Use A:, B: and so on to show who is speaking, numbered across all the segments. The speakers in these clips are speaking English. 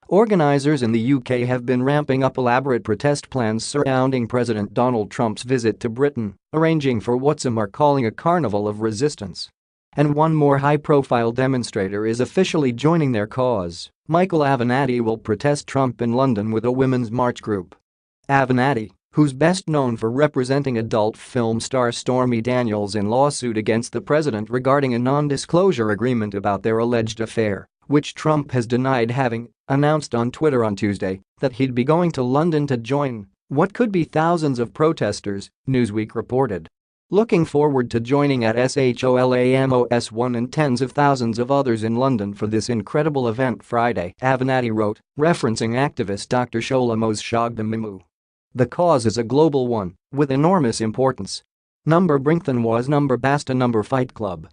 A: Organizers in the UK have been ramping up elaborate protest plans surrounding President Donald Trump's visit to Britain, arranging for what some are calling a carnival of resistance. And one more high-profile demonstrator is officially joining their cause. Michael Avenatti will protest Trump in London with a women's march group. Avenatti, who's best known for representing adult film star Stormy Daniels in lawsuit against the president regarding a non-disclosure agreement about their alleged affair, which Trump has denied having, announced on Twitter on Tuesday that he'd be going to London to join what could be thousands of protesters, Newsweek reported. Looking forward to joining at SHOLAMOS1 and tens of thousands of others in London for this incredible event Friday, Avenatti wrote, referencing activist Dr. Sholamos Shogbamimu. The cause is a global one, with enormous importance. Number Brinkton was number Basta number Fight Club.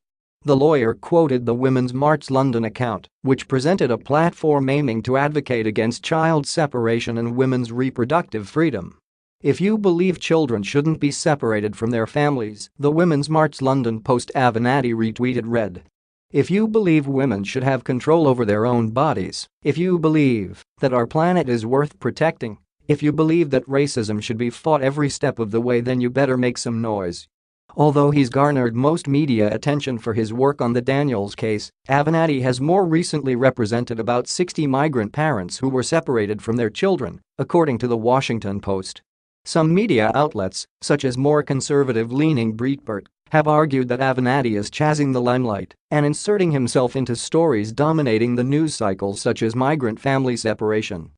A: The lawyer quoted the Women's March London account, which presented a platform aiming to advocate against child separation and women's reproductive freedom. If you believe children shouldn't be separated from their families, the Women's March London post Avenatti retweeted read. If you believe women should have control over their own bodies, if you believe that our planet is worth protecting, if you believe that racism should be fought every step of the way, then you better make some noise. Although he's garnered most media attention for his work on the Daniels case, Avenatti has more recently represented about 60 migrant parents who were separated from their children, according to the Washington Post. Some media outlets, such as more conservative-leaning Breitbart, have argued that Avenatti is chasing the limelight and inserting himself into stories dominating the news cycle, such as migrant family separation.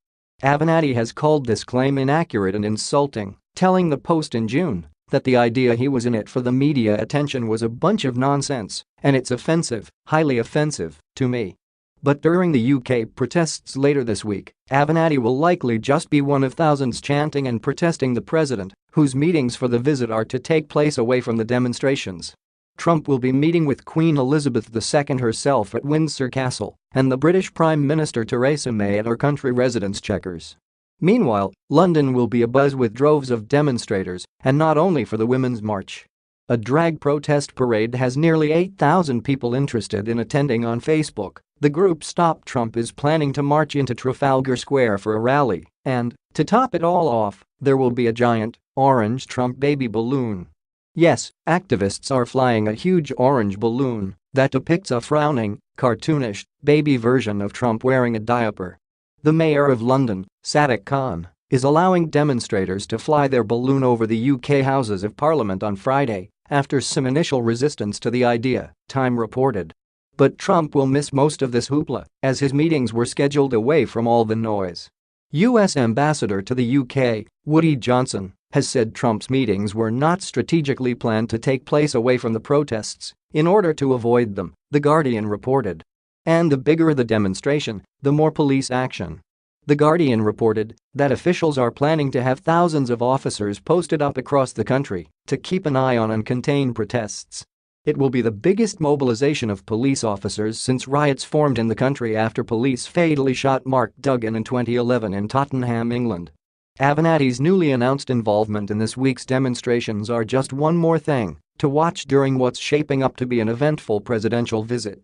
A: Avenatti has called this claim inaccurate and insulting, telling the Post in June that the idea he was in it for the media attention was a bunch of nonsense, and it's offensive, highly offensive, to me. But during the UK protests later this week, Avenatti will likely just be one of thousands chanting and protesting the president, whose meetings for the visit are to take place away from the demonstrations. Trump will be meeting with Queen Elizabeth II herself at Windsor Castle and the British Prime Minister Theresa May at her country residence Chequers. Meanwhile, London will be abuzz with droves of demonstrators, and not only for the Women's March. A drag protest parade has nearly 8,000 people interested in attending on Facebook. The group Stop Trump is planning to march into Trafalgar Square for a rally, and, to top it all off, there will be a giant, orange Trump baby balloon. Yes, activists are flying a huge orange balloon that depicts a frowning, cartoonish, baby version of Trump wearing a diaper. The mayor of London, Sadiq Khan, is allowing demonstrators to fly their balloon over the UK Houses of Parliament on Friday, after some initial resistance to the idea, Time reported. But Trump will miss most of this hoopla, as his meetings were scheduled away from all the noise. U.S. Ambassador to the UK, Woody Johnson, has said Trump's meetings were not strategically planned to take place away from the protests in order to avoid them, The Guardian reported. And the bigger the demonstration, the more police action. The Guardian reported that officials are planning to have thousands of officers posted up across the country to keep an eye on and contain protests. It will be the biggest mobilization of police officers since riots formed in the country after police fatally shot Mark Duggan in 2011 in Tottenham, England. Avenatti's newly announced involvement in this week's demonstrations are just one more thing to watch during what's shaping up to be an eventful presidential visit.